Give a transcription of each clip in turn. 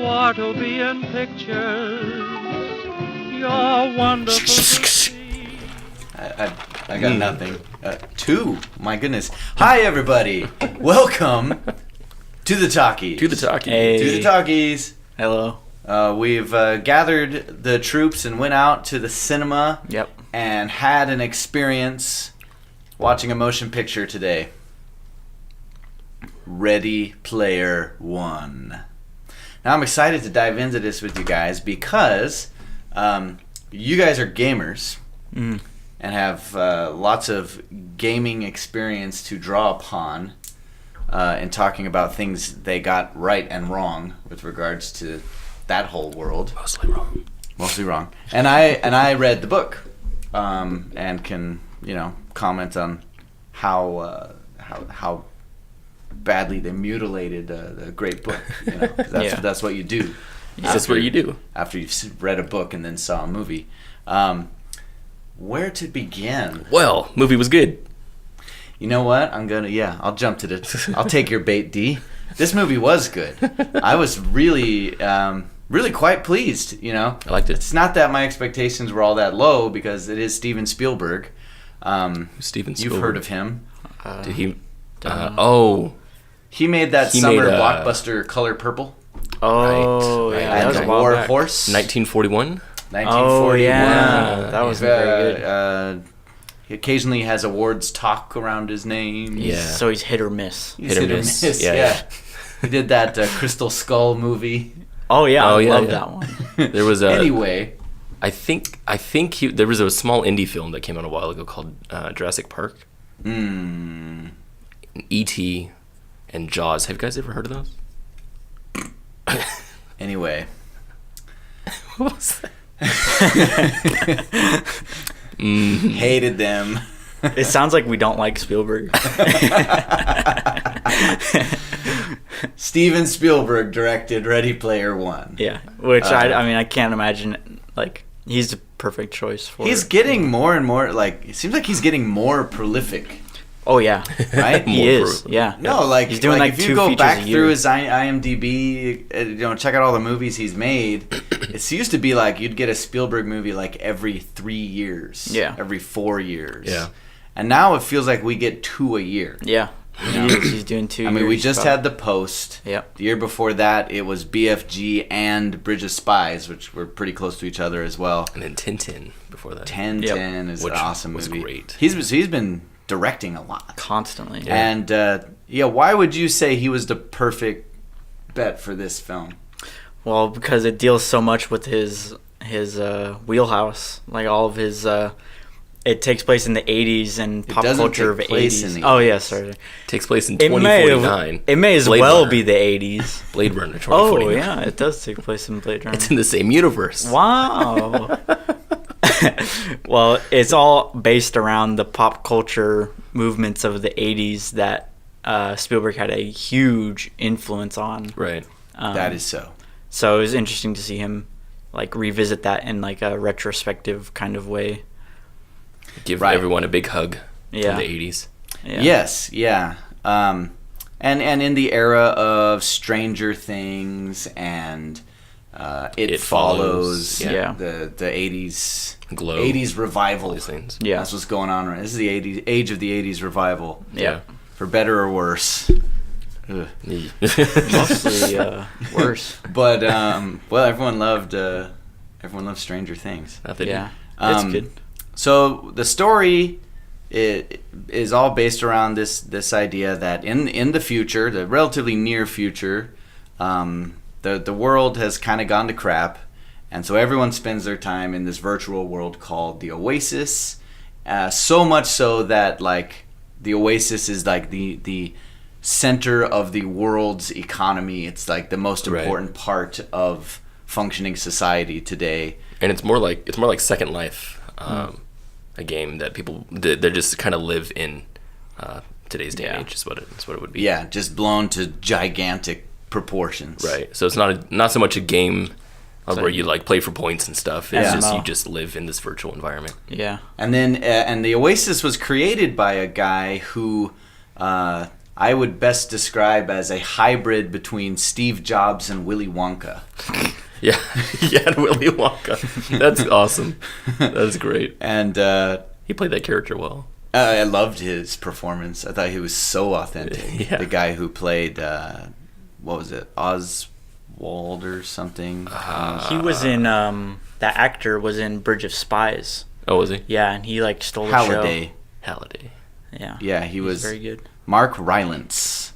for to be in pictures. You're wonderful to see. I got nothing. Two. My goodness. Hi, everybody. Welcome to the Talkies. To the Talkies. Hey. To the Talkies. Hello. We've gathered the troops and went out to the cinema. Yep. And had an experience watching a motion picture today. Ready Player One. Now I'm excited to dive into this with you guys because you guys are gamers and have lots of gaming experience to draw upon in talking about things they got right and wrong with regards to that whole world. Mostly wrong. Mostly wrong. And I read the book and can comment on how badly they mutilated the great book. That's what you do. That's what you do after you've read a book and then saw a movie. Where to begin? Well, movie was good. You know what? I'll jump to this. I'll take your bait, D. This movie was good. I was really quite pleased. I liked it. It's not that my expectations were all that low because it is Steven Spielberg. Steven Spielberg. You've heard of him? Did he? He made that summer blockbuster Color Purple. Oh, right. yeah. And That was The a while War back. Horse. 1941. 1941. Oh, yeah. That was very good. He occasionally has awards talk around his name. Yeah. So he's hit or miss. He's hit or miss. Yeah. He did that Crystal Skull movie. Oh, yeah. I yeah, love yeah. that one. There was Anyway. I think there was a small indie film that came out a while ago called Jurassic Park. E.T. and Jaws. Have you guys ever heard of those? Anyway. What was that? Hated them. It sounds like we don't like Spielberg. Steven Spielberg directed Ready Player One. Yeah. Which, I can't imagine, he's the perfect choice for He's it. getting more and more, it seems like he's getting more prolific. Oh, yeah. Right? He is, yeah. No, he's doing if you 2 go features back a year. through his IMDb, check out all the movies he's made. It used to be you'd get a Spielberg movie every 3 years. Yeah. Every 4 years. Yeah. And now it feels like we get 2 a year. Yeah. He's doing 2 years. I mean, we just had The Post. Yep. The year before that, it was BFG and Bridge of Spies, which were pretty close to each other as well. And then Tintin before that. Tintin is an awesome was movie. Great. He's been directing a lot. Constantly. Yeah. And, why would you say he was the perfect bet for this film? Well, because it deals so much with his wheelhouse. All of his... it takes place in the 80s and pop culture of the 80s. Oh, yeah, sorry. Takes place in 2049. It may as Blade well Runner. be the 80s. Blade Runner Oh, 2049. yeah, it does take place in Blade Runner. It's in the same universe. Wow. Well, it's all based around the pop culture movements of the 80s that Spielberg had a huge influence on. Right. That is so. So it was interesting to see him revisit that in a retrospective kind of way. Give everyone a big hug from Yeah. the 80s. Yeah. Yes, yeah. And in the era of Stranger Things and It Follows, Yeah. the 80s Glow. 80s revival. All these things. Yeah. That's what's going on right. This is the age of the 80s revival. Yeah. For better or worse. Ugh. Mostly worse. But everyone loved Stranger Things. Yeah. It's good. So the story is all based around this idea that in the future, the relatively near future, the world has kind of gone to crap, and so everyone spends their time in this virtual world called the Oasis. So much so that the Oasis is the center of the world's economy. It's the most important part of functioning society today. And it's more like Second Life, a game that people they just kind of live in today's day and age. Is what it would be. Yeah, just blown to gigantic proportions. Right. So it's not so much a game where you play for points and stuff. It's just you just live in this virtual environment. Yeah. And then and the Oasis was created by a guy who I would best describe as a hybrid between Steve Jobs and Willy Wonka. Yeah, yeah, Willy Wonka. That's awesome. That's great. And he played that character well. I loved his performance. I thought he was so authentic. Yeah. The guy who played, what was it, Oswald or something? He was in, that actor was in Bridge of Spies. Oh, was he? Yeah, and he like stole the Halliday. Halliday. show. Yeah. Yeah, he was very good. Mark Rylance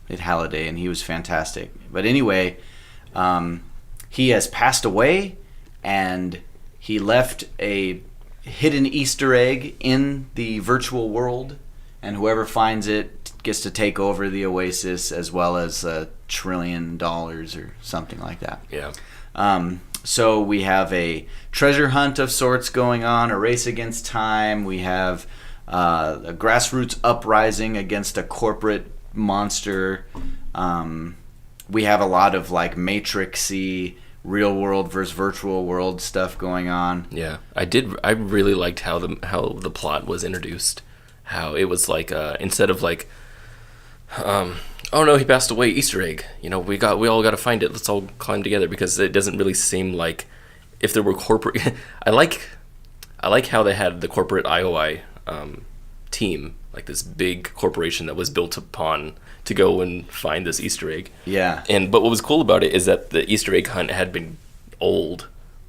at Halliday, and he was fantastic. But anyway, he has passed away, and he left a hidden Easter egg in the virtual world, and whoever finds it gets to take over the Oasis, as well as $1 trillion or something like that. Yeah. So we have a treasure hunt of sorts going on, a race against time. We have a grassroots uprising against a corporate monster. We have a lot of like Matrix-y, real world versus virtual world stuff going on. Yeah, I really liked how the plot was introduced. How it was like instead of like, oh no, he passed away, Easter egg. You know, we all got to find it. Let's all climb together, because it doesn't really seem like if there were corporate. I like how they had the corporate IOI team, like this big corporation that was built upon to go and find this Easter egg. Yeah. But what was cool about it is that the Easter egg hunt had been old,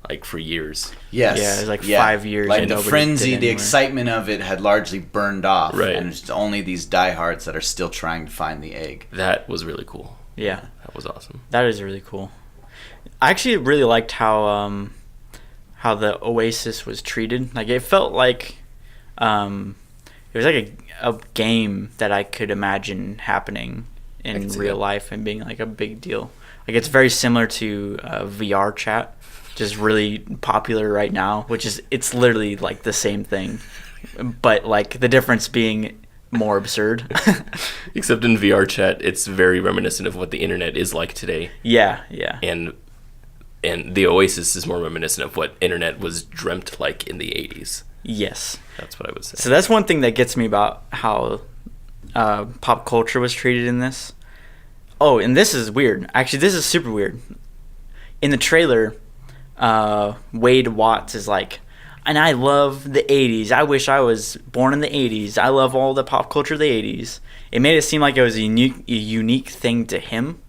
like for years. Yes. Yeah, it was like 5 years. Like and the nobody frenzy, did the anywhere. excitement of it had largely burned off. Right. And it's only these diehards that are still trying to find the egg. That was really cool. Yeah, That was awesome. that is really cool. I actually really liked how the Oasis was treated. Like it felt like it was like a game that I could imagine happening in see real that. life and being like a big deal. Like it's very similar to VR chat, which is really popular right now. It's literally like the same thing, but like the difference being more absurd. Except in VR chat, it's very reminiscent of what the internet is like today. Yeah. And the Oasis is more reminiscent of what internet was dreamt like in the 80s. Yes. That's what I would say. So that's one thing that gets me about how pop culture was treated in this. Oh, and this is weird. Actually, this is super weird. In the trailer, Wade Watts is like, and I love the 80s. I wish I was born in the 80s. I love all the pop culture of the 80s. It made it seem like it was a unique thing to him,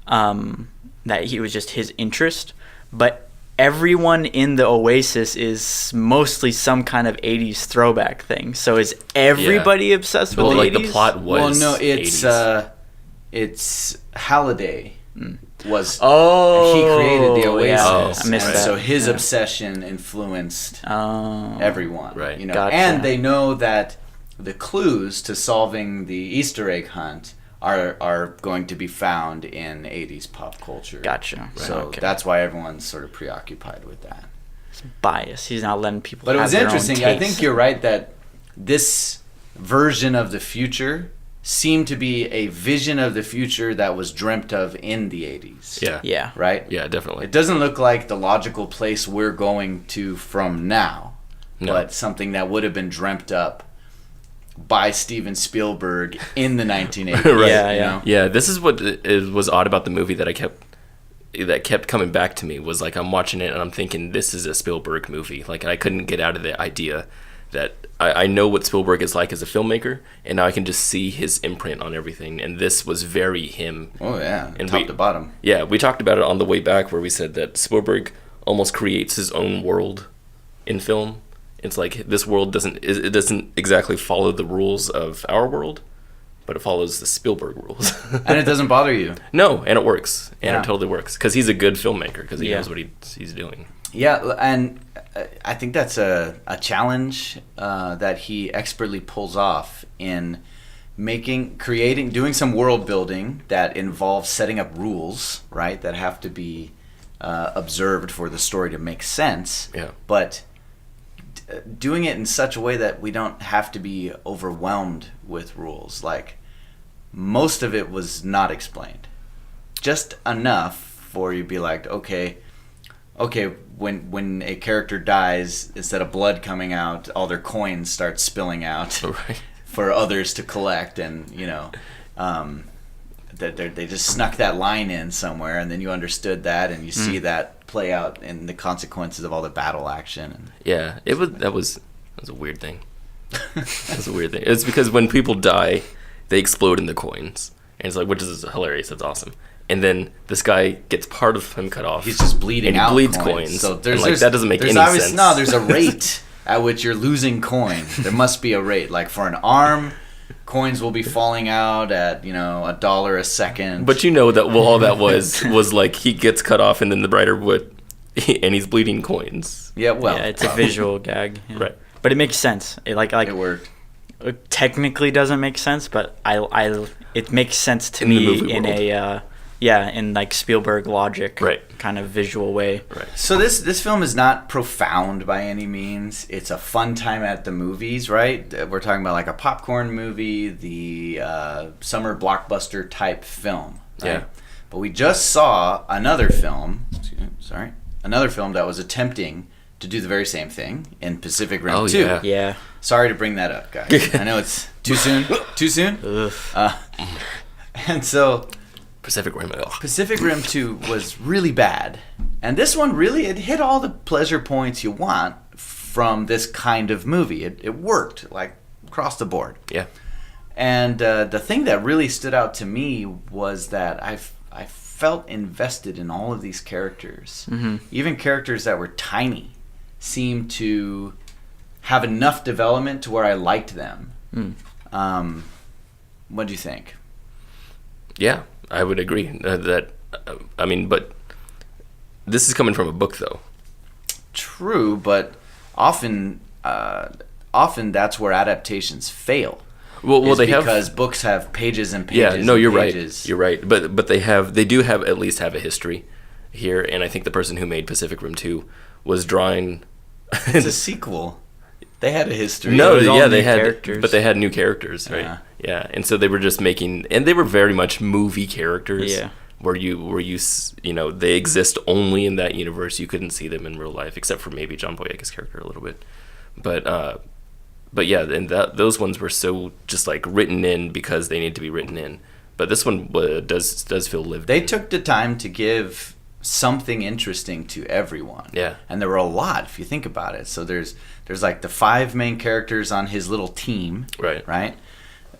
that it was just his interest. But everyone in the Oasis is mostly some kind of 80s throwback thing. So is everybody obsessed with Well, the like 80s? the plot was. Well, no, 80s. it's Halliday was Oh, he created the Oasis, yeah. I missed and that. so his Yeah. obsession influenced Oh. everyone. Right. You know, Gotcha. and they know that the clues to solving the Easter egg hunt are going to be found in 80s pop culture. Gotcha. So Okay. that's why everyone's sort of preoccupied with that. Bias. He's not letting people. But it have was their own interesting. I taste. think you're right that this version of the future seemed to be a vision of the future that was dreamt of in the 80s. Yeah. Yeah. Right? Yeah, definitely. It doesn't look like the logical place we're going to from now, No. but something that would have been dreamt up by Steven Spielberg in the 1980s. Right. Yeah, you yeah. know? Yeah, this is what it was odd about the movie that kept coming back to me, was like I'm watching it and I'm thinking this is a Spielberg movie. Like I couldn't get out of the idea that I know what Spielberg is like as a filmmaker, and now I can just see his imprint on everything. And this was very him. Oh, yeah. And Top to bottom. Yeah, we talked about it on the way back where we said that Spielberg almost creates his own world in film. It's like this world doesn't exactly follow the rules of our world, but it follows the Spielberg rules. And it doesn't bother you. No, and it works. And Yeah. it totally works. Because he's a good filmmaker, because he Yeah. knows what he's doing. Yeah, and I think that's a challenge that he expertly pulls off in doing some world building that involves setting up rules, right, that have to be observed for the story to make sense. Yeah. But doing it in such a way that we don't have to be overwhelmed with rules. Like, most of it was not explained. Just enough for you to be like, okay, when a character dies, instead of blood coming out, all their coins start spilling out Right. for others to collect, and, you know. that they just snuck that line in somewhere, and then you understood that, and you see that play out in the consequences of all the battle action. And Yeah, that was a weird thing. That's a weird thing. It's because when people die, they explode in the coins, and it's like, which is hilarious. It's awesome. And then this guy gets part of him cut off. He's just bleeding and he out bleeds coins. So that doesn't make any sense. No, there's a rate at which you're losing coin. There must be a rate. Like for an arm, coins will be falling out at $1 a second. But that all that was like he gets cut off, and then the brighter wood, and he's bleeding coins. Yeah, well, yeah, it's a visual gag, yeah. Right? But it makes sense. It worked. It technically doesn't make sense, but it makes sense to In the me movie in world. in like Spielberg logic, Right. kind of visual way. Right. So this film is not profound by any means. It's a fun time at the movies, right? We're talking about like a popcorn movie, the summer blockbuster type film. Right? Yeah. But we just saw another film. Another film that was attempting to do the very same thing in Pacific Rim 2. Yeah. Yeah. Sorry to bring that up, guys. I know it's too soon. Too soon. Ugh. And so Pacific Rim. Pacific Rim 2 was really bad. And this one really, it hit all the pleasure points you want from this kind of movie. It worked, like, across the board. Yeah. And the thing that really stood out to me was that I felt invested in all of these characters. Mm-hmm. Even characters that were tiny seemed to have enough development to where I liked them. What do you think? Yeah, I would agree but this is coming from a book, though. True, but often that's where adaptations fail. Well, they have, because books have pages and pages. Yeah, no, you're and pages. right. You're right. But they do have at least have a history here, and I think the person who made Pacific Rim 2 was drawing. It's a sequel. They had a history. No, was all yeah, new they had, characters. but they had new characters, right? Yeah, and so they were just making, and they were very much movie characters. Yeah. Where they exist only in that universe. You couldn't see them in real life, except for maybe John Boyega's character a little bit, but yeah, and those ones were so just like written in because they need to be written in. But this one does feel lived. They in. took the time to give something interesting to everyone. Yeah. And there were a lot if you think about it. So there's like the 5 main characters on his little team. Right. Right?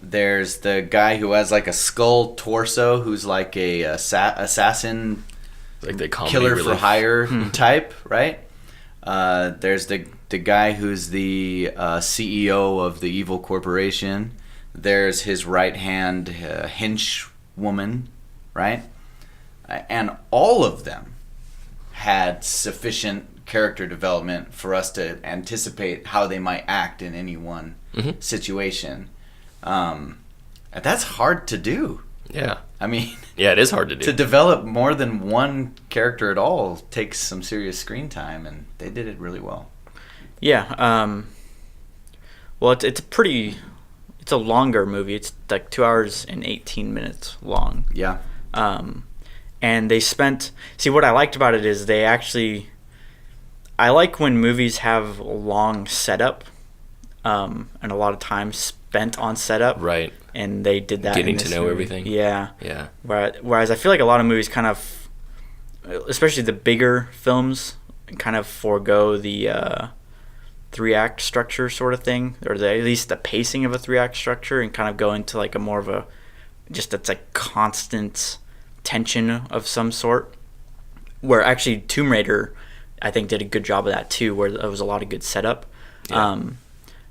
There's the guy who has like a skull torso who's like a assassin, like the comedy killer relief. for hire type, right? There's the guy who's the CEO of the evil corporation. There's his right hand hench woman, right? And all of them had sufficient character development for us to anticipate how they might act in any one situation. That's hard to do. Yeah. I mean, Yeah, it is hard to do. to develop more than one character at all takes some serious screen time, and they did it really well. Yeah. Well, it's a longer movie. It's like 2 hours and 18 minutes long. Yeah. And they what I liked about it is I like when movies have long setup, and a lot of time spent on setup. Right. And they did that. Getting in to this know movie. everything. Yeah. Yeah. Whereas I feel like a lot of movies kind of, especially the bigger films, kind of forego the 3-act structure sort of thing, or at least the pacing of a 3-act structure, and kind of go into like a more of a, just that's like constant tension of some sort. Where actually Tomb Raider, I think, did a good job of that too, where there was a lot of good setup. Yeah.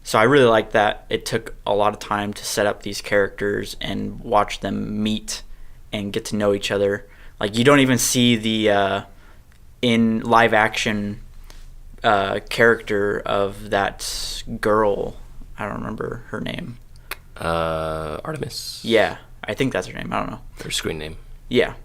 So I really like that it took a lot of time to set up these characters and watch them meet and get to know each other. Like, you don't even see the in live action character of that girl. I don't remember her name. Artemis. Yeah, I think that's her name. I don't know. Her screen name. Yeah.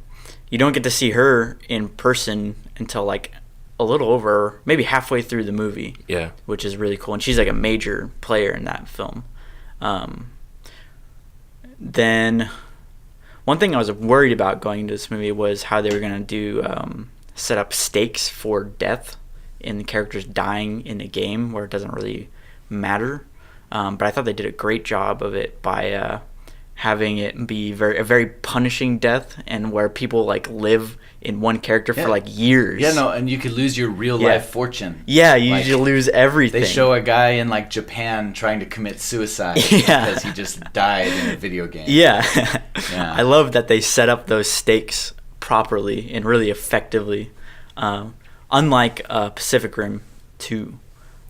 You don't get to see her in person until like a little over, maybe halfway through the movie. Yeah. Which is really cool. And she's like a major player in that film. Then one thing I was worried about going into this movie was how they were going to do set up stakes for death in the characters dying in the game, where it doesn't really matter. But I thought they did a great job of it by having it be a very punishing death, and where people like live in one character for like years. Yeah, no, and you could lose your real life fortune. Yeah, you Like, lose everything. They show a guy in like Japan trying to commit suicide because he just died in a video game. Yeah. Yeah. I love that they set up those stakes properly and really effectively. Unlike Pacific Rim 2,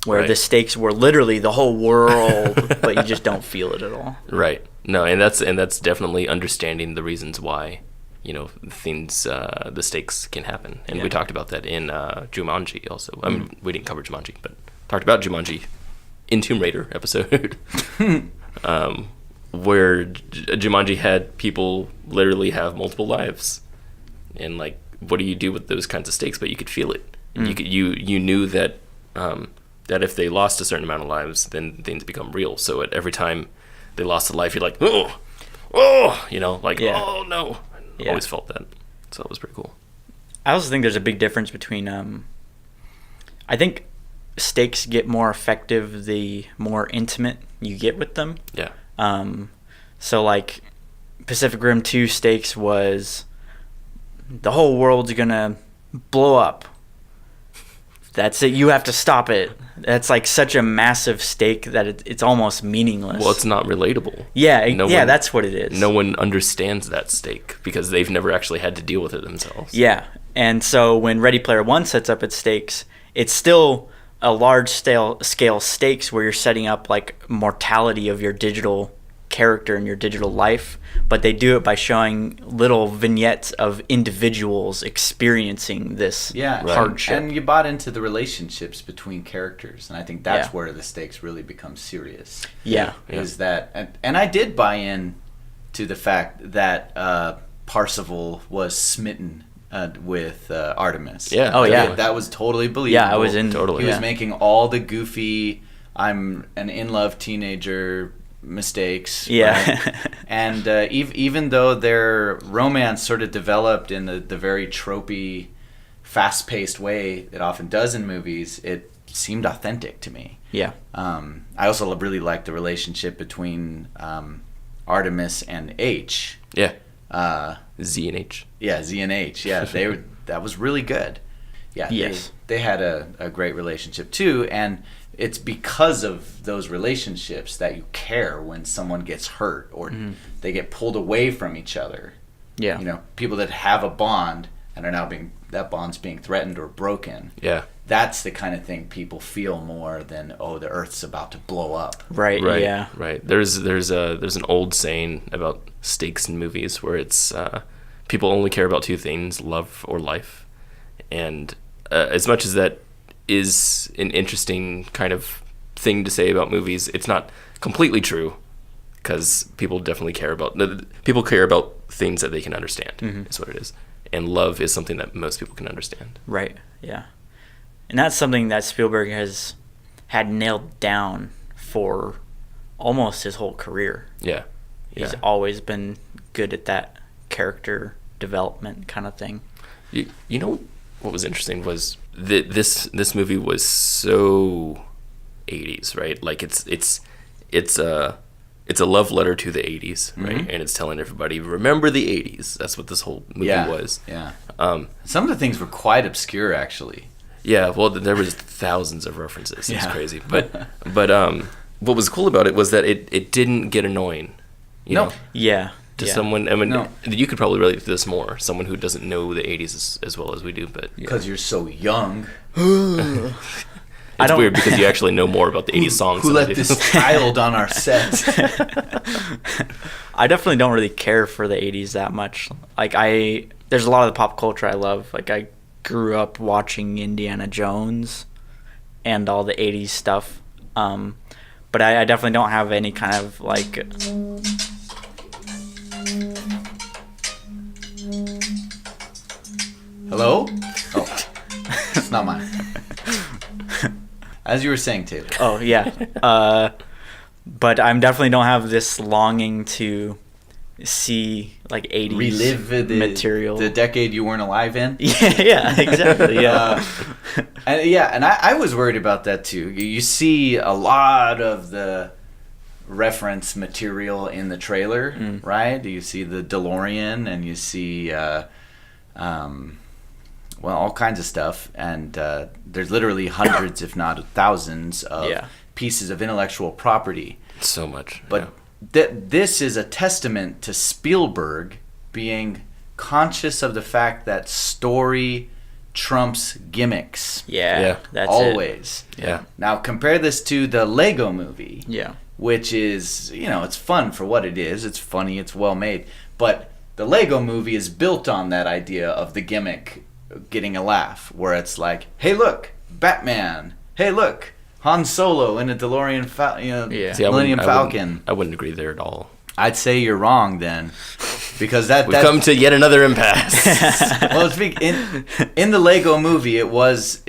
where the stakes were literally the whole world, but you just don't feel it at all. Right. No, and that's definitely understanding the reasons why, things, the stakes can happen. And we talked about that in Jumanji also. I mean, we didn't cover Jumanji, but talked about Jumanji in Tomb Raider episode. Where Jumanji had people literally have multiple lives. And like, what do you do with those kinds of stakes? But you could feel it. You knew that that if they lost a certain amount of lives, then things become real. So at every time they lost a life, you're like, oh, oh no. I always felt that. So it was pretty cool. I also think there's a big difference between, I think stakes get more effective the more intimate you get with them. Yeah. So like Pacific Rim 2 stakes was the whole world's gonna blow up. That's it. You have to stop it. That's like such a massive stake that it's almost meaningless. Well, it's not relatable. Yeah, that's what it is. No one understands that stake because they've never actually had to deal with it themselves. Yeah, and so when Ready Player One sets up its stakes, it's still a large scale stakes where you're setting up like mortality of your digital character and your digital life, but they do it by showing little vignettes of individuals experiencing this hardship. And you bought into the relationships between characters, and I think that's where the stakes really become serious. Is that, and I did buy in to the fact that Parsifal was smitten with Artemis. That was totally believable. Yeah, I was in totally. He was making all the goofy, I'm an in love teenager mistakes. Right? And even though their romance sort of developed in the very tropey, fast-paced way it often does in movies, it seemed authentic to me. I also really liked the relationship between Artemis and H. Z and H. Z and H. That was really good. They had a great relationship too, and it's because of those relationships that you care when someone gets hurt or they get pulled away from each other. People that have a bond and are now that bond's being threatened or broken. That's the kind of thing people feel more than, the Earth's about to blow up. Right. There's an old saying about stakes in movies where it's people only care about two things: love or life. And as much as that is an interesting kind of thing to say about movies, it's not completely true, because people definitely care about things that they can understand. Is what it is. And love is something that most people can understand. Right. And that's something that Spielberg has had nailed down for almost his whole career. He's always been good at that character development kind of thing. You know what was interesting was that this movie was so 80s, right? Like it's a love letter to the 80s, right? And it's telling everybody, remember the 80s. That's what this whole movie was. Some of the things were quite obscure, actually. Well, there was thousands of references. It's crazy. But what was cool about it was that it didn't get annoying. You know? To someone, I mean, you could probably relate to this more. Someone who doesn't know the 80s as well as we do, but because you're so young. It's weird because you actually know more about the 80s songs. Who let this child on our set? I definitely don't really care for the 80s that much. Like there's a lot of the pop culture I love. Like I grew up watching Indiana Jones and all the 80s stuff. But I definitely don't have any kind of like... Hello? Oh, it's not mine. As you were saying, Taylor. Oh, yeah. But I definitely don't have this longing to see like 80s relive material. The decade you weren't alive in? Yeah, exactly. And I was worried about that too. You see a lot of the reference material in the trailer, right? You see the DeLorean, and you see all kinds of stuff, and there's literally hundreds, if not thousands, of pieces of intellectual property. So much. But this is a testament to Spielberg being conscious of the fact that story trumps gimmicks. Yeah. That's always. it. Yeah. Now compare this to the Lego movie. Yeah. Which is, it's fun for what it is. It's funny. It's well made. But the Lego movie is built on that idea of the gimmick getting a laugh, where it's like, hey, look, Batman. Hey, look, Han Solo in a DeLorean, Millennium Falcon. I wouldn't agree there at all. I'd say you're wrong then, because we've come to yet another impasse. Well, in the Lego movie, it was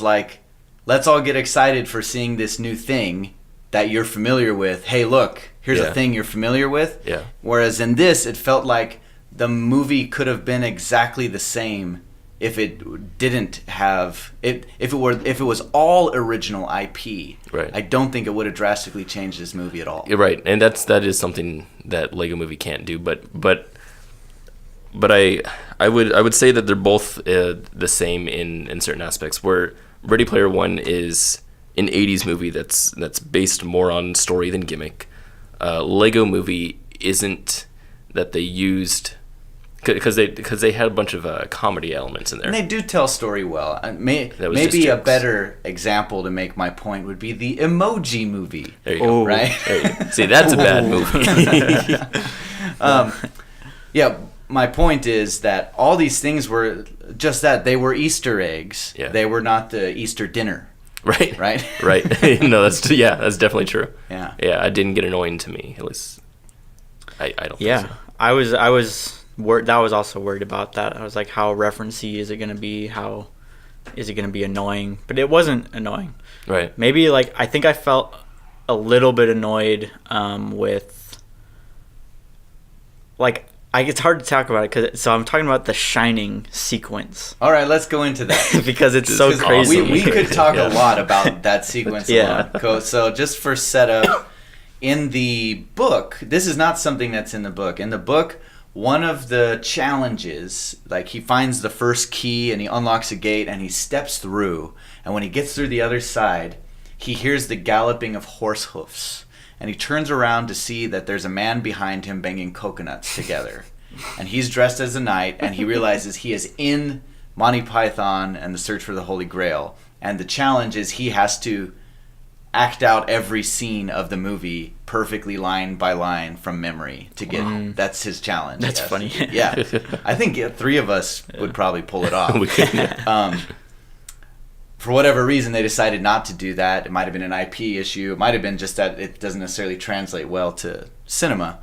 like, let's all get excited for seeing this new thing that you're familiar with. Hey, look, here's a thing you're familiar with. Yeah. Whereas in this, it felt like the movie could have been exactly the same if it didn't have if it was all original IP. Right. I don't think it would have drastically changed this movie at all. You're right, and that is something that Lego Movie can't do. But I would say that they're both the same in certain aspects. Where Ready Player One is an '80s movie that's based more on story than gimmick. Lego Movie isn't, that they used. Because they had a bunch of comedy elements in there. And they do tell story well. Maybe a better example to make my point would be the Emoji Movie. There you go. Right? See, that's a bad movie. My point is that all these things were just that. They were Easter eggs. Yeah. They were not the Easter dinner. Right. Right? Right. No, that's definitely true. Yeah. Yeah, it didn't get annoying to me. At least I don't think so. I was also worried about that. I was like, how referencey is it going to be? How is it going to be annoying? But it wasn't annoying. Right. Maybe I think I felt a little bit annoyed with it's hard to talk about it so I'm talking about the Shining sequence. All right, let's go into that because it's so crazy. We could talk a lot about that sequence. So just for setup, in the book, this is not something that's in the book. In the book, one of the challenges, he finds the first key and he unlocks a gate and he steps through. And when he gets through the other side, he hears the galloping of horse hoofs. And he turns around to see that there's a man behind him banging coconuts together. And he's dressed as a knight, and he realizes he is in Monty Python and the Search for the Holy Grail. And the challenge is he has to act out every scene of the movie perfectly line by line from memory to get that's his challenge. That's funny. Yeah. I think three of us would probably pull it off. We could, for whatever reason, they decided not to do that. It might have been an IP issue. It might have been just that it doesn't necessarily translate well to cinema.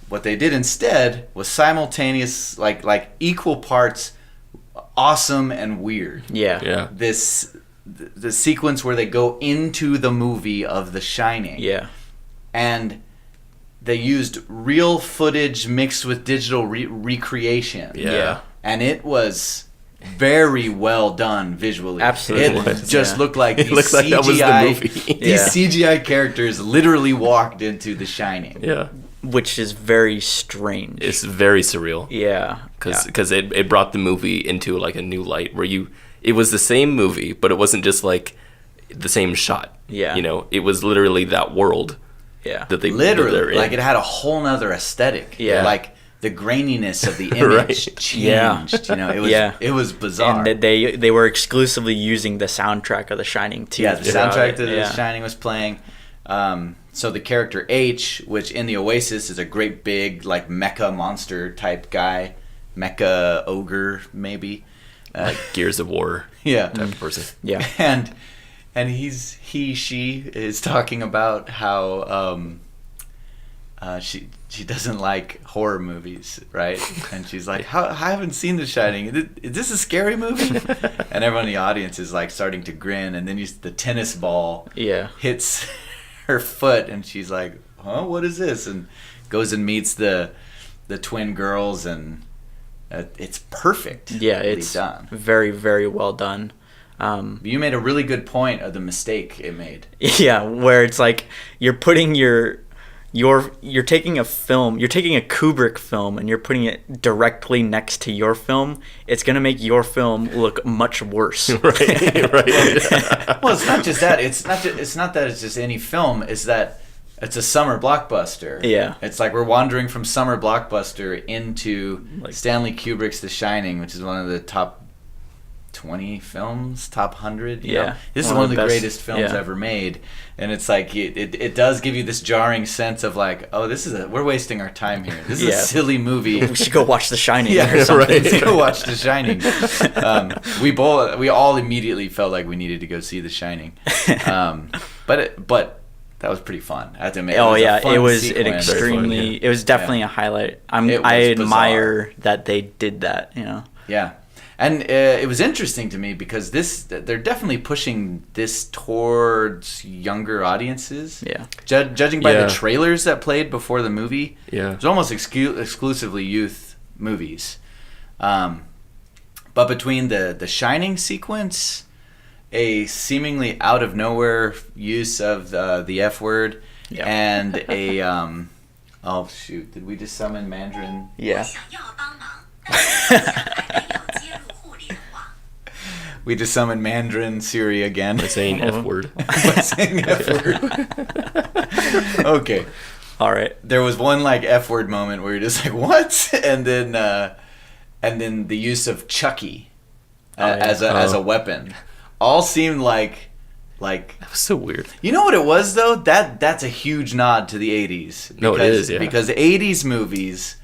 What they did instead was simultaneous, like equal parts awesome and weird. Yeah. The sequence where they go into the movie of The Shining. Yeah. And they used real footage mixed with digital recreation. Yeah. And it was very well done visually. Absolutely. It just looked like it looked like that was the movie. These CGI characters literally walked into The Shining. Yeah. Which is very strange. It's very surreal. Yeah. Because it brought the movie into a new light where it was the same movie, but it wasn't just the same shot. Yeah. It was literally that world. Yeah. That they literally it had a whole nother aesthetic. Yeah. The graininess of the image changed. Yeah. It was bizarre. And they were exclusively using the soundtrack of The Shining too. Yeah, the soundtrack to The Shining was playing. So the character H, which in the Oasis is a great big mecha monster type guy, mecha ogre maybe, Gears of War type of person. Yeah, and she is talking about how she doesn't like horror movies, right? And she's like, I haven't seen The Shining. Is this a scary movie? And everyone in the audience is starting to grin, and then the tennis ball hits her foot, and she's like, what is this? And goes and meets the twin girls, and it's perfect. Yeah, it's done. Very, very well done. You made a really good point of the mistake it made. Yeah, where it's like you're putting you're taking a film, you're taking a Kubrick film and you're putting it directly next to your film. It's gonna make your film look much worse. Right. Well, it's not just that. It's not that it's just any film. It's that it's a summer blockbuster. Yeah. It's like we're wandering from summer blockbuster into Stanley Kubrick's The Shining, which is one of the top 20 films, top 100. You know? This is one of the greatest films ever made, and it's like it does give you this jarring sense of like, oh, we're wasting our time here. This is a silly movie. We should go watch The Shining. Yeah, right. Let's go watch The Shining. We all immediately felt like we needed to go see The Shining, but that was pretty fun. I have to admit. It was an extremely. It was definitely a highlight. I admire that they did that. You know. Yeah. And it was interesting to me because they're definitely pushing this towards younger audiences. Yeah. Judging by the trailers that played before the movie, it's almost exclusively youth movies. But between the Shining sequence, a seemingly out of nowhere use of the F word, and a oh shoot, did we just summon Mandarin? Yeah. We just summoned Mandarin Siri again. By saying F word. By saying F word. Okay. All right. There was one like F word moment where you're just like, what? And then the use of Chucky as a weapon. All seemed like that was so weird. You know what it was though? That's a huge nod to the 80s. No, it is, yeah. Because 80s movies,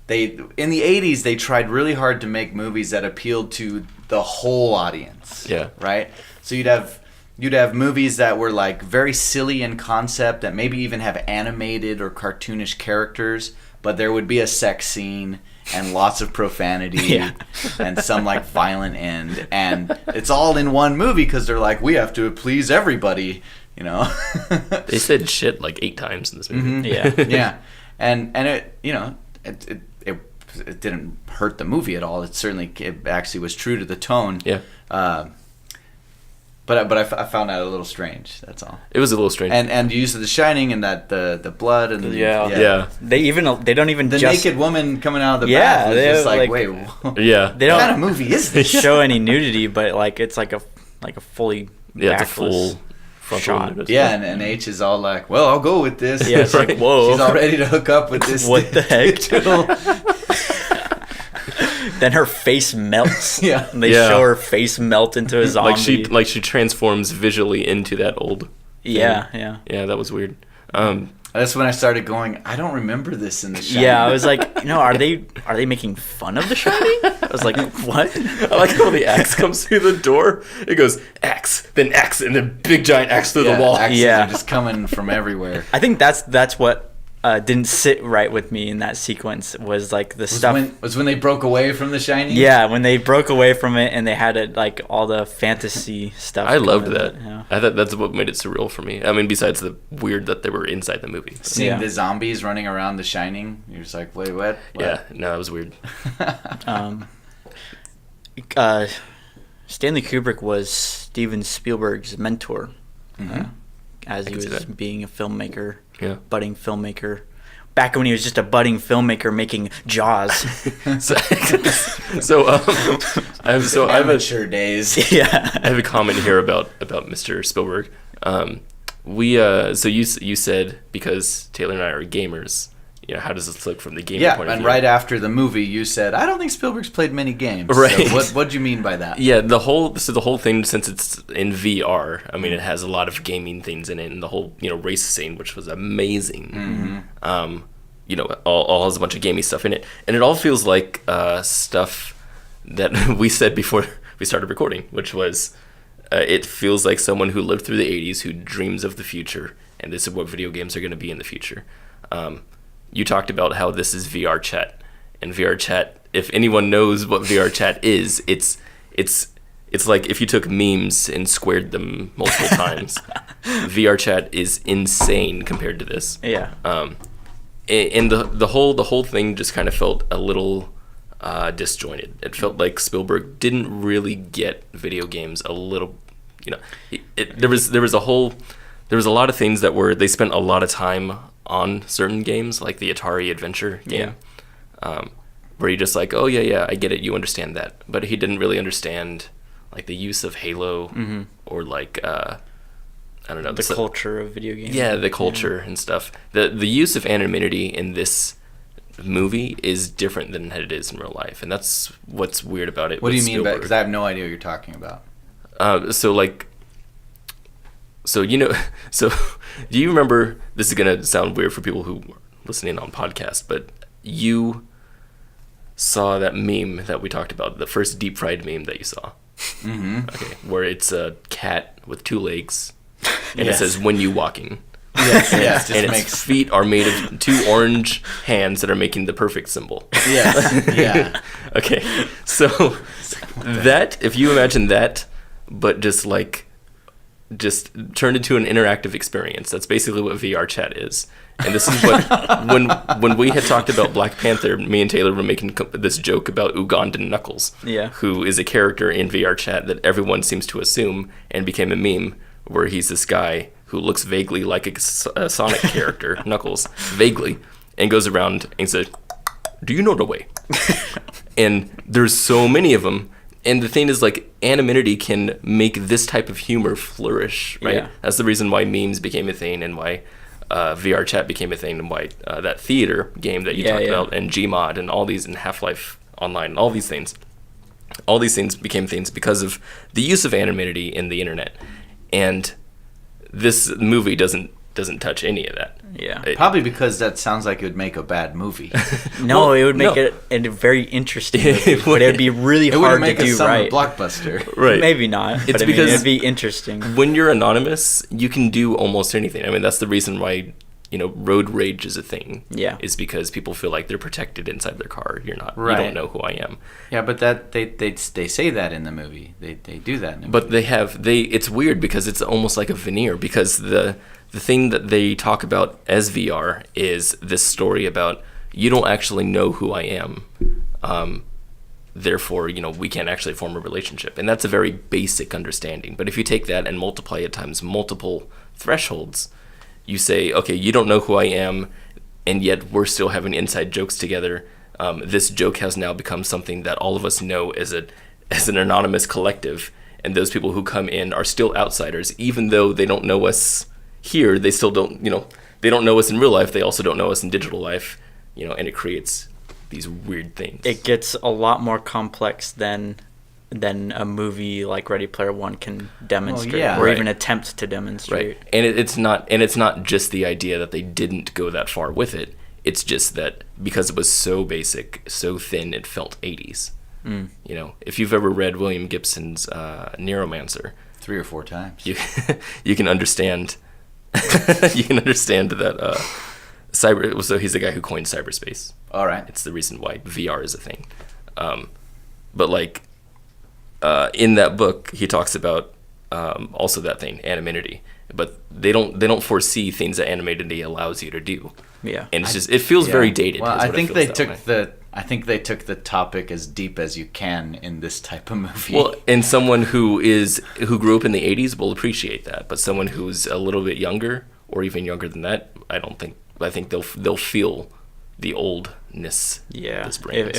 in the 80s they tried really hard to make movies that appealed to the whole audience. Yeah. Right? So you'd have movies that were like very silly in concept, that maybe even have animated or cartoonish characters, but there would be a sex scene and lots of profanity and some like violent end, and it's all in one movie because they're like, we have to please everybody, you know. They said shit like 8 times in this movie. Mm-hmm. Yeah. And it, you know, it didn't hurt the movie at all. It actually was true to the tone. Yeah. But I found that a little strange. That's all. It was a little strange. And the use of The Shining and that the blood and yeah. They don't even the just, naked woman coming out of the bath was just like wait, yeah. They don't, what kind of movie is this? show any nudity, but like it's like a fully it's a full shot. Nudity. Yeah, and H is all like, well, I'll go with this. Yeah, it's like, whoa. She's all ready to hook up with this. What the heck? Digital. Then her face melts. Yeah. And they show her face melt into a zombie. Like she transforms visually into that old thing. Yeah. Yeah, that was weird. That's when I started going, I don't remember this in The Shining. Yeah, I was like, are they making fun of The Shining? I was like, what? I like how the axe comes through the door. It goes axe, then axe, and then big giant axe through the wall. Axes are just coming from everywhere. I think that's what didn't sit right with me in that sequence was like the stuff. Was when they broke away from The Shining? Yeah, when they broke away from it and they had it like all the fantasy stuff. I loved that. Yeah. I thought that's what made it surreal for me. I mean, besides the weird that they were inside the movie. Seeing the zombies running around The Shining, you're just like, wait, what? Yeah, no, that was weird. Stanley Kubrick was Steven Spielberg's mentor, as he was being a filmmaker, budding filmmaker. Back when he was just a budding filmmaker making Jaws. I have mature days. Yeah, I have a comment here about Mr. Spielberg. So you said because Taylor and I are gamers, you know, how does this look from the gaming point of view? And right after the movie, you said, I don't think Spielberg's played many games. Right. So what do you mean by that? Yeah, the whole thing, since it's in VR, I mean, it has a lot of gaming things in it, and the whole, you know, race scene, which was amazing. Mm-hmm. You know, all has a bunch of gaming stuff in it, and it all feels like stuff that we said before we started recording, which was, it feels like someone who lived through the 80s who dreams of the future, and this is what video games are going to be in the future. You talked about how this is VR chat, and VR chat, if anyone knows what VR chat is, it's like if you took memes and squared them multiple times. VR chat is insane compared to this. Yeah. And the whole thing just kind of felt a little disjointed. It felt like Spielberg didn't really get video games a little, there was a lot of things that were, they spent a lot of time on certain games, like the Atari Adventure game, where you're just like, oh yeah, I get it, you understand that. But he didn't really understand like the use of Halo or like, I don't know. The culture of video games. Yeah, the culture and stuff. The use of anonymity in this movie is different than it is in real life, and that's what's weird about it. What do you mean by? Because I have no idea what you're talking about. So do you remember? This is gonna sound weird for people who are listening on podcast, but you saw that meme that we talked about, the first deep fried meme that you saw. Mm-hmm. Okay, where it's a cat with 2 legs, and it says "when you walking." Yes, and its feet are made of 2 orange hands that are making the perfect symbol. Yes, yeah. Okay, so that, if you imagine that, but just turned into an interactive experience, that's basically what VR chat is. And this is what, when we had talked about Black Panther, me and Taylor were making this joke about Ugandan Knuckles, who is a character in VR chat that everyone seems to assume, and became a meme, where he's this guy who looks vaguely like a Sonic character, Knuckles, vaguely, and goes around and says, "Do you know the way?" And there's so many of them. And the thing is, like, anonymity can make this type of humor flourish, right? Yeah. That's the reason why memes became a thing, and why VR chat became a thing, and why that theater game that you talked about, and Gmod, and all these, and Half-Life Online, all these things became things because of the use of anonymity in the internet. And this movie doesn't touch any of that. Yeah, probably because that sounds like it would make a bad movie. No, it would make it a very interesting movie, but it would be really hard to do right. It would make a blockbuster. Right. Maybe not. It's because it'd be interesting. When you're anonymous, you can do almost anything. I mean, that's the reason why, road rage is a thing. Yeah. Is because people feel like they're protected inside their car. You're not. Right. You don't know who I am. Yeah, but they say that in the movie. They do that in the movie. But it's weird because it's almost like a veneer, because the thing that they talk about as VR is this story about, you don't actually know who I am. Therefore, we can't actually form a relationship. And that's a very basic understanding. But if you take that and multiply it times multiple thresholds, you say, okay, you don't know who I am, and yet we're still having inside jokes together. This joke has now become something that all of us know as an anonymous collective. And those people who come in are still outsiders, even though they don't know us here. They still don't, they don't know us in real life. They also don't know us in digital life, and it creates these weird things. It gets a lot more complex than a movie like Ready Player One can demonstrate, or even attempt to demonstrate. Right. And it's not just the idea that they didn't go that far with it. It's just that because it was so basic, so thin, it felt 80s. If you've ever read William Gibson's Neuromancer, 3 or 4 times, you can understand. You can understand that cyber. So he's the guy who coined cyberspace. All right, it's the reason why VR is a thing. But like in that book, he talks about also that thing, anonymity. But they don't foresee things that anonymity allows you to do. Yeah, and it's just, it feels very dated. Well, I think they took the topic as deep as you can in this type of movie. Well, and someone who grew up in the 80s will appreciate that, but someone who's a little bit younger, or even younger than that, I think they'll feel the oldness. Yeah, this brings.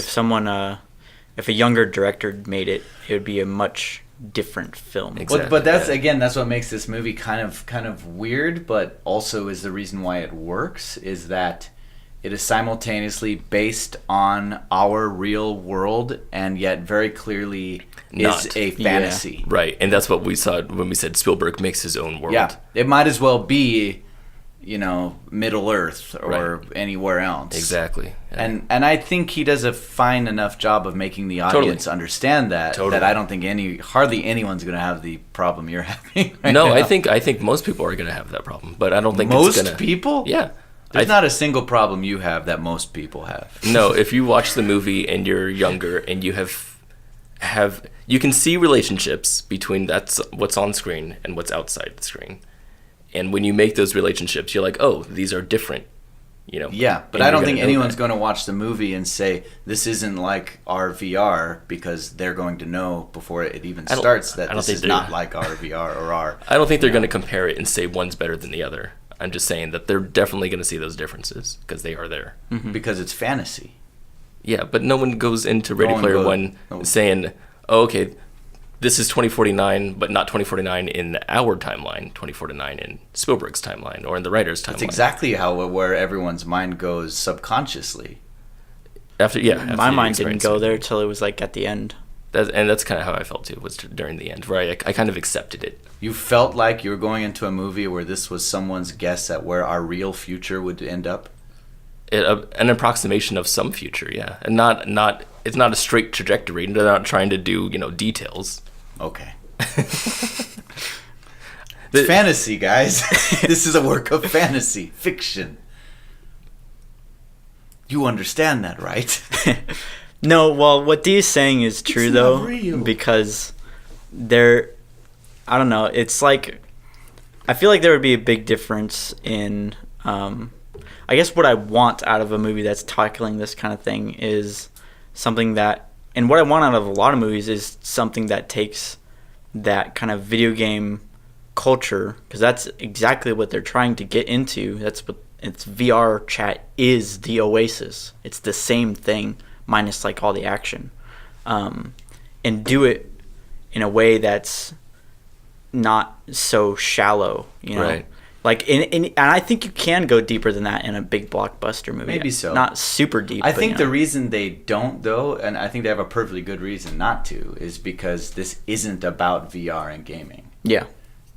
If a younger director made it, it would be a much different film. Exactly. But that's what makes this movie kind of weird, but also is the reason why it works, is that it is simultaneously based on our real world, and yet very clearly is a fantasy. Yeah. Right, and that's what we saw when we said Spielberg makes his own world. Yeah, it might as well be, Middle Earth or anywhere else. Exactly. Yeah. And I think he does a fine enough job of making the audience understand that. That I don't think hardly anyone's going to have the problem you're having right now. I think most people are going to have that problem, but I don't think most people? Yeah. There's not a single problem you have that most people have. No, if you watch the movie and you're younger and you you can see relationships between that's what's on screen and what's outside the screen. And when you make those relationships, you're like, oh, these are different. you know. Yeah, but and I don't you're think gonna know anyone's that. going to watch the movie and say this isn't like our VR because they're going to know before it even I don't- starts that I don't this think is they're- not like our VR or our. I don't think they're going to compare it and say one's better than the other. I'm just saying that they're definitely going to see those differences because they are there. Because it's fantasy. Yeah, but no one goes into Ready one Player goes- One no. saying, "Oh, okay, this is 2049, but not 2049 in our timeline. 2049 in Spielberg's timeline or in the writer's timeline." That's exactly where everyone's mind goes subconsciously. After My you mind didn't experience go it. there till it was like at the end. That's kind of how I felt too. Was during the end, where I kind of accepted it. You felt like you were going into a movie where this was someone's guess at where our real future would end up. An approximation of some future, yeah, and not it's not a straight trajectory. They're not trying to do details. Okay. It's fantasy, guys. This is a work of fantasy, fiction. You understand that, right? No, well, what Dee is saying is true It's though, not real. because I don't know. It's like I feel like there would be a big difference in. I guess what I want out of a movie that's tackling this kind of thing is something that, and what I want out of a lot of movies is something that takes that kind of video game culture, because that's exactly what they're trying to get into. That's what it's VR chat is, the Oasis. It's the same thing minus like all the action, and do it in a way that's not so shallow, you know. Right. Like and I think you can go deeper than that in a big blockbuster movie. Maybe so. Not super deep. I but, think you the know. reason they don't, though, and I think they have a perfectly good reason not to, is because this isn't about VR and gaming. Yeah.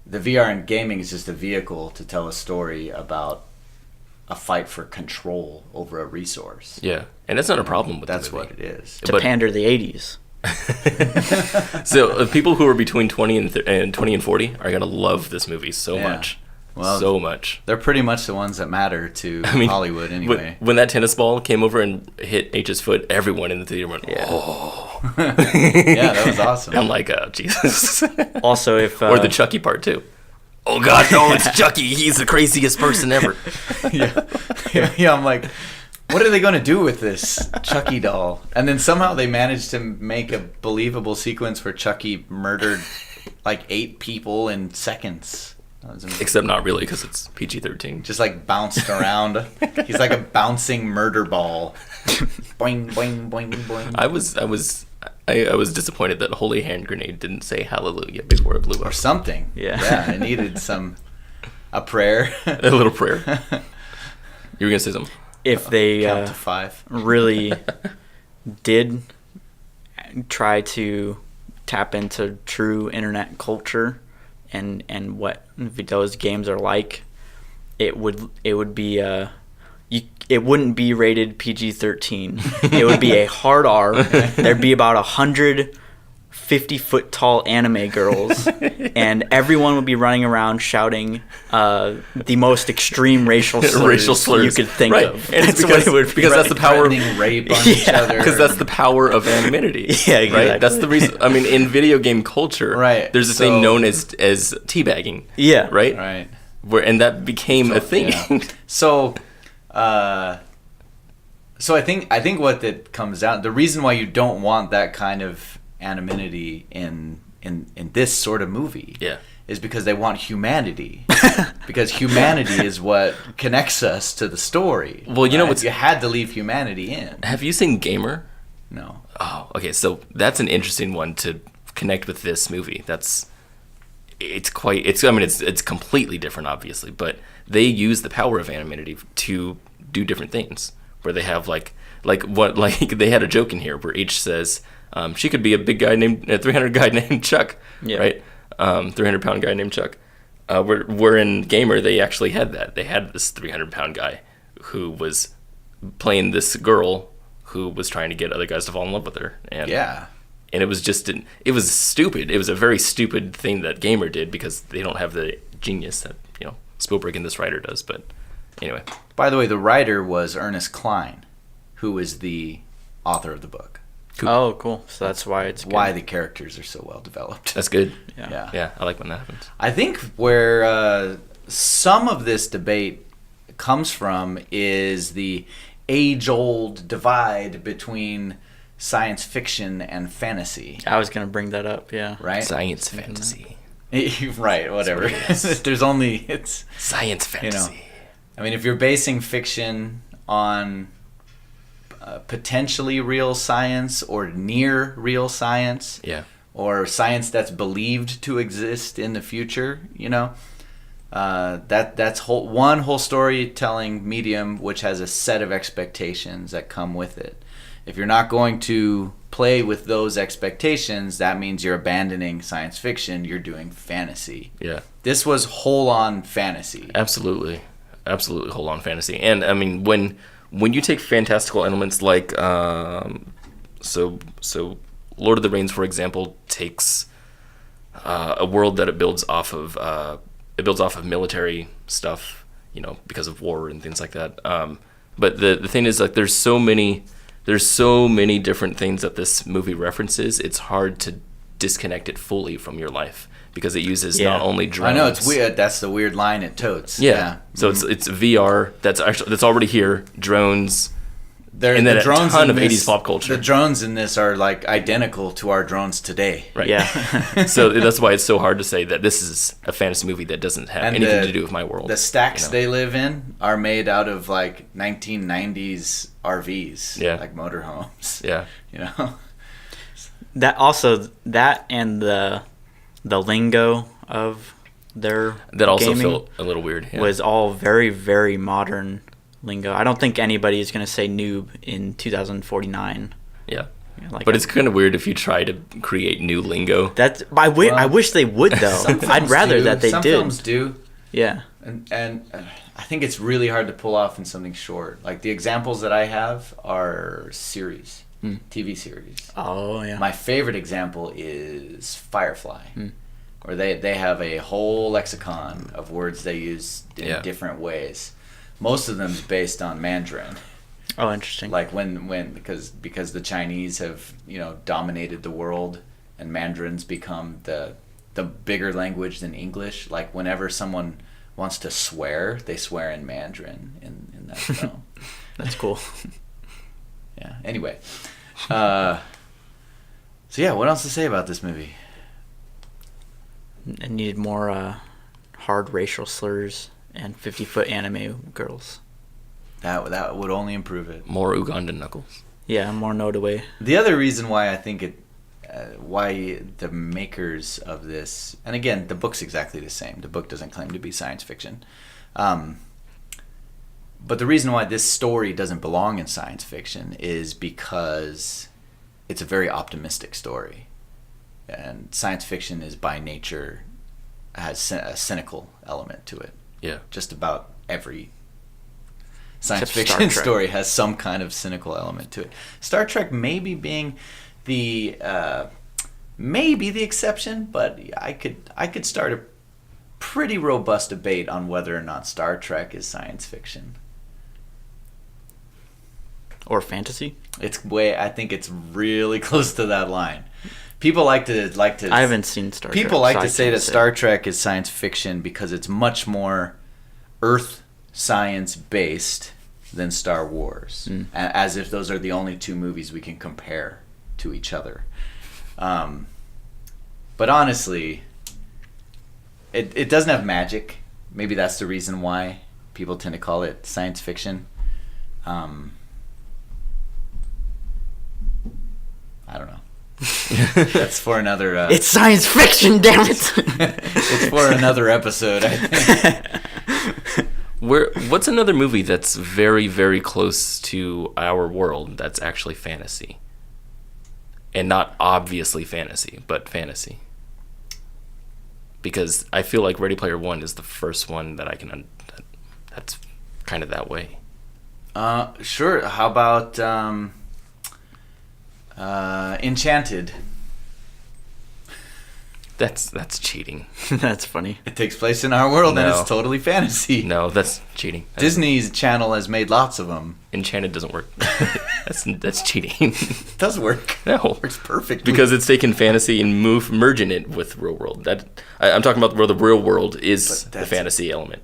The VR and gaming is just a vehicle to tell a story about a fight for control over a resource. Yeah, and that's not a problem with That's the movie. what it is. To But- pander the 80s. So people who are between 20 and 20 and 40 are gonna love this movie so Yeah. much, Well, so much. They're pretty much the ones that matter to I mean, Hollywood anyway. When that tennis ball came over and hit H's foot, everyone in the theater went, Yeah. "Oh!" Yeah, that was awesome. I'm like, "Oh, Jesus!" Also, if Or the Chucky part too. Oh God, no! It's Chucky. He's the craziest person ever. yeah, I'm like, what are they going to do with this Chucky doll? And then somehow they managed to make a believable sequence where Chucky murdered like 8 people in seconds. That was amazing. Except not really, because it's PG-13. Just like bounced around. He's like a bouncing murder ball. Boing, boing, boing, boing. I was disappointed that Holy Hand Grenade didn't say Hallelujah before it blew Or up. something. Yeah. Yeah, it needed a prayer. A little prayer. You were gonna say something? if they Count to 5. really did try to tap into true internet culture and what those games are like, it would be it wouldn't be rated PG-13. It would be a hard R. There'd be about 150-foot tall anime girls, and everyone would be running around shouting the most extreme racial slurs you could think Right. of. And it's That's what it would be. because that's the power of Threatening rape on each Yeah. other. because that's the power of anonymity. Yeah, exactly. Right? That's the reason. I mean, in video game culture, Right, there's a so- thing known as teabagging. Yeah. Right. Right. And that became a thing. Yeah. So I think what that comes down, the reason why you don't want that kind of anonymity in this sort of movie, Yeah. is because they want humanity. Because humanity is what connects us to the story. Well, you know right? what's- you had to leave humanity in. Have you seen Gamer? No. Oh, okay. So that's an interesting one to connect with this movie. It's completely different, obviously, but they use the power of anonymity to do different things. Where they have like they had a joke in here where H says she could be a big guy named 300 guy named Chuck, Yeah. right? 300-pound guy named Chuck. Where in Gamer they actually had that. They had this 300-pound guy who was playing this girl who was trying to get other guys to fall in love with her. And Yeah. And it was just it was stupid. It was a very stupid thing that Gamer did because they don't have the genius that Spielberg and this writer does. But anyway, By the way, the writer was Ernest Cline, who is the author of the book. Oh, cool. So that's why it's good. Why the characters are so well developed. that's good. Yeah. Yeah, I like when that happens. I think where some of this debate comes from is the age-old divide between science fiction and fantasy. I was gonna bring that up. Yeah. Right? Science fantasy. Right, whatever. That's what it is. There's only it's Science fantasy. I mean, if you're basing fiction on potentially real science or near real science, Yeah. or science that's believed to exist in the future, that's one whole storytelling medium which has a set of expectations that come with it. If you're not going to play with those expectations, that means you're abandoning science fiction. You're doing fantasy. Yeah. This was whole-on fantasy. Absolutely whole on fantasy. And I mean, when you take fantastical elements like so Lord of the Rings, for example, takes a world that it builds off of military stuff, because of war and things like that. But the thing is, like, there's so many different things that this movie references. It's hard to disconnect it fully from your life, because it uses not only drones. I know, it's weird. That's the weird line it totes. Yeah. So it's VR that's already here. Drones. And then a ton of 80s pop culture. The drones in this are like identical to our drones today. Right. Yeah. So that's why it's so hard to say that this is a fantasy movie that doesn't have anything to do with my world. The stacks they live in are made out of like 1990s RVs. Yeah. Like motorhomes. Yeah. That and the lingo of their That also gaming felt a little weird. Yeah. was all very, very modern lingo. I don't think anybody is going to say noob in 2049. Yeah. Like, But it's kind of weird if you try to create new lingo. I wish they would, though. I'd rather that they Some did. films do. Yeah. And I think it's really hard to pull off in something short. Like the examples that I have are series, TV series. Oh, yeah. My favorite example is Firefly, where they have a whole lexicon of words they use in different ways. Most of them is based on Mandarin. Oh, interesting. Like because the Chinese have dominated the world, and Mandarin's become the bigger language than English. Like whenever someone wants to swear, they swear in Mandarin in that film. That's cool. Yeah. Anyway, so yeah, what else to say about this movie? It needed more hard racial slurs and 50-foot anime girls. That would only improve it. More Ugandan knuckles. Yeah, more Nodaway. The other reason why I think why the makers of this, and again, the book's exactly the same. The book doesn't claim to be science fiction. But the reason why this story doesn't belong in science fiction is because it's a very optimistic story. And science fiction is by nature has a cynical element to it. Yeah. Just about every science Except fiction Star Trek. story has some kind of cynical element to it. Star Trek maybe being the exception, but I could start a pretty robust debate on whether or not Star Trek is science fiction. Or fantasy. I think it's really close to that line. People like to. I haven't seen Star Trek. People like so to I say can't that Star Trek is science fiction because it's much more Earth science based than Star Wars, as if those are the only two movies we can compare to each other. But honestly, it doesn't have magic. Maybe that's the reason why people tend to call it science fiction. I don't know. That's for another. It's science fiction, damn it! It's for another episode, I think. What's another movie that's very, very close to our world that's actually fantasy? And not obviously fantasy, but fantasy. Because I feel like Ready Player One is the first one that I can that's kind of that way. Sure. How about Enchanted? That's cheating. That's funny. It takes place in our world, and No. it's totally fantasy. No, that's cheating. Disney's channel has made lots of them. Enchanted doesn't work. That's cheating. It does work. No, It works perfectly. because it's taking fantasy and merging it with real world. I'm talking about where the real world is But the that's- fantasy element.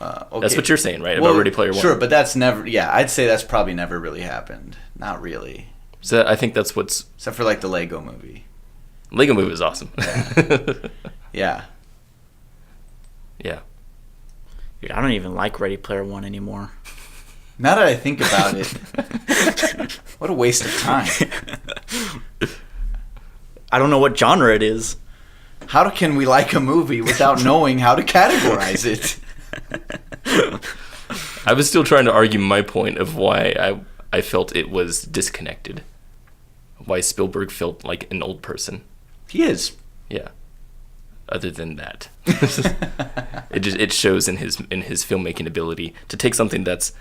Okay. That's what you're saying, right? About Ready Player One. Sure, but that's never. Yeah, I'd say that's probably never really happened. Not really. So I think that's what's Except for like the Lego movie. Lego Movie is awesome. Yeah. Yeah. Dude, I don't even like Ready Player One anymore. Now that I think about it, what a waste of time. I don't know what genre it is. How can we like a movie without knowing how to categorize it? I was still trying to argue my point of why I felt it was disconnected. Why Spielberg felt like an old person. He is. Yeah. Other than that, it shows in his filmmaking ability to take something that's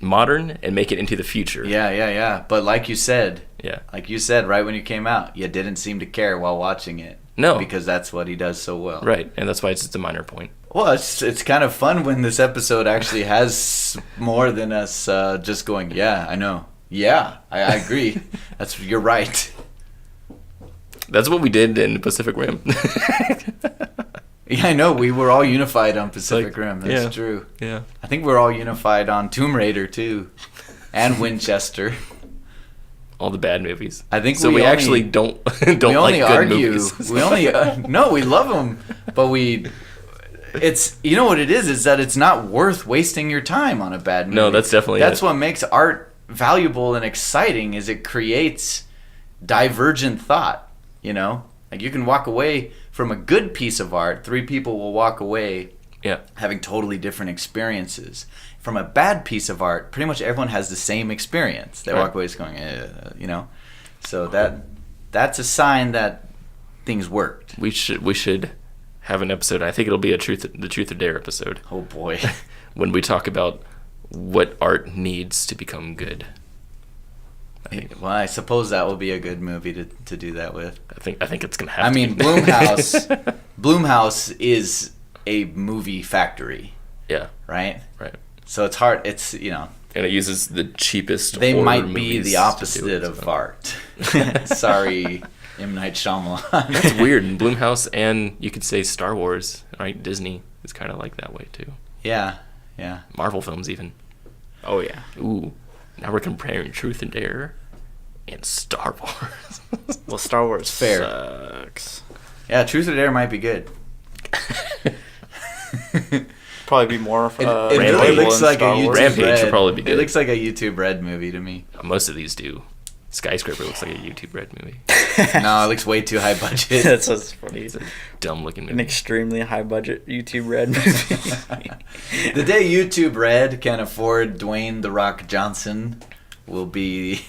modern and make it into the future. Yeah. But like you said Yeah. right when you came out, you didn't seem to care while watching it. No. Because that's what he does so well. Right, and that's why it's just a minor point. Well, it's kind of fun when this episode actually has more than us just going, yeah, I know. Yeah, I agree. You're right. That's what we did in Pacific Rim. Yeah, I know. We were all unified on Pacific Rim. That's yeah. true. Yeah. I think we're all unified on Tomb Raider, too. And Winchester. All the bad movies. I think so. We actually don't we like only good argue. movies. We only no, we love them, but it's you know what it is that it's not worth wasting your time on a bad movie. No, that's definitely that's it. what makes art valuable and exciting is it creates divergent thought. You know, like you can walk away from a good piece of art. 3 people will walk away Yeah. having totally different experiences. From a bad piece of art, pretty much everyone has the same experience. They walk away just going, you know. So that's a sign that things worked. We should have an episode. I think it'll be the Truth or Dare episode. Oh boy. When we talk about what art needs to become good. Well, I suppose that will be a good movie to do that with. I think it's gonna have. I to mean, be. Blumhouse is a movie factory, Yeah. right? Right. So it's hard. It's you know. And it uses the cheapest. They horror might be movies the to opposite do it, of so. art. Sorry, M. Night Shyamalan. It's weird. And Blumhouse and you could say Star Wars, right? Disney is kind of like that way too. Yeah. Marvel films even. Oh, yeah. Ooh. Now we're comparing Truth and Dare and Star Wars. Well, Star Wars Fair. sucks. Yeah, Truth or Dare might be good. Probably be more It enjoyable really looks than like a Star YouTube Wars. Rampage Red. should probably be It good. looks like a YouTube Red movie to me. Most of these do. Skyscraper looks like a YouTube Red movie. No, it looks way too high budget. That's what's funny. It's a dumb looking An movie. extremely high budget YouTube Red movie. The day YouTube Red can afford Dwayne The Rock Johnson will be.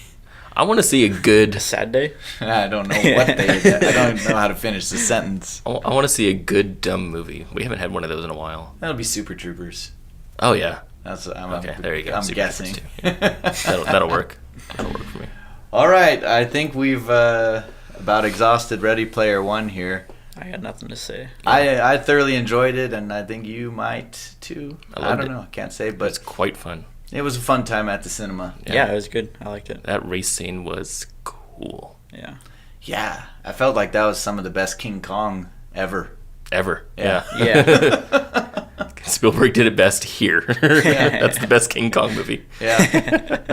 I want to see a good. Sad day. I don't know what they. I don't know how to finish the sentence. I want to see a good dumb movie. We haven't had one of those in a while. That'll be Super Troopers. Oh yeah. That's Okay, there you go. I'm Super guessing. Troopers, too. That'll work. That'll work for me. All right, I think we've about exhausted Ready Player One here. I got nothing to say. I thoroughly enjoyed it, and I think you might too. I I loved don't it. know. I can't say, But but it's quite fun. it was a fun time at the cinema. Yeah, it was good. I liked it. That race scene was cool. Yeah. Yeah, I felt like that was some of the best King Kong ever. Ever. Yeah. Yeah. Spielberg did it best here. That's the best King Kong movie. Yeah,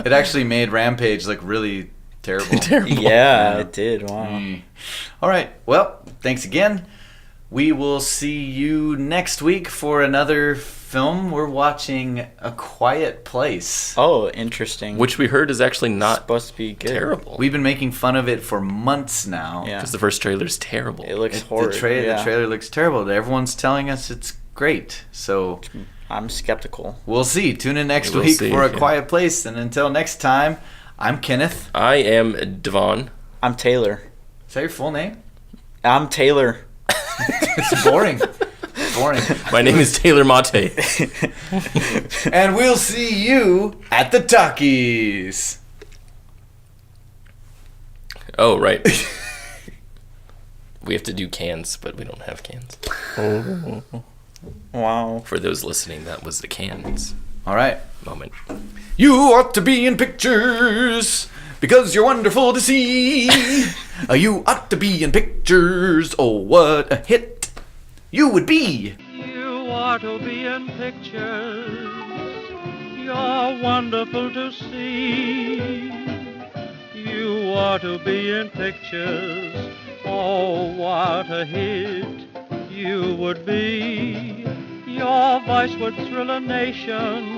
it actually made Rampage look really terrible. Terrible. Yeah, it did. Wow. Mm. All right. Well, thanks again. We will see you next week for another film. We're watching A Quiet Place. Oh, interesting. Which we heard is actually not supposed to be good. terrible. We've been making fun of it for months now. Yeah. Because the first trailer's terrible. It looks The horrid. the trailer looks terrible. Everyone's telling us it's great. So I'm skeptical. we'll see. Tune in next We'll week see, for A yeah. Quiet Place. And until next time, I'm Kenneth. I am DeVaughn. I'm Taylor. Is that your full name? I'm Taylor. It's boring. Boring. My name is Taylor Mate. And we'll see you at the talkies. Oh, right. We have to do cans, but we don't have cans. Wow. For those listening, that was the cans All right. moment. You ought to be in pictures because you're wonderful to see. You ought to be in pictures. Oh, what a hit you would be. You ought ought to be in pictures. You're wonderful to see. You ought to be in pictures. Oh, what a hit you would be. Your voice would thrill a nation.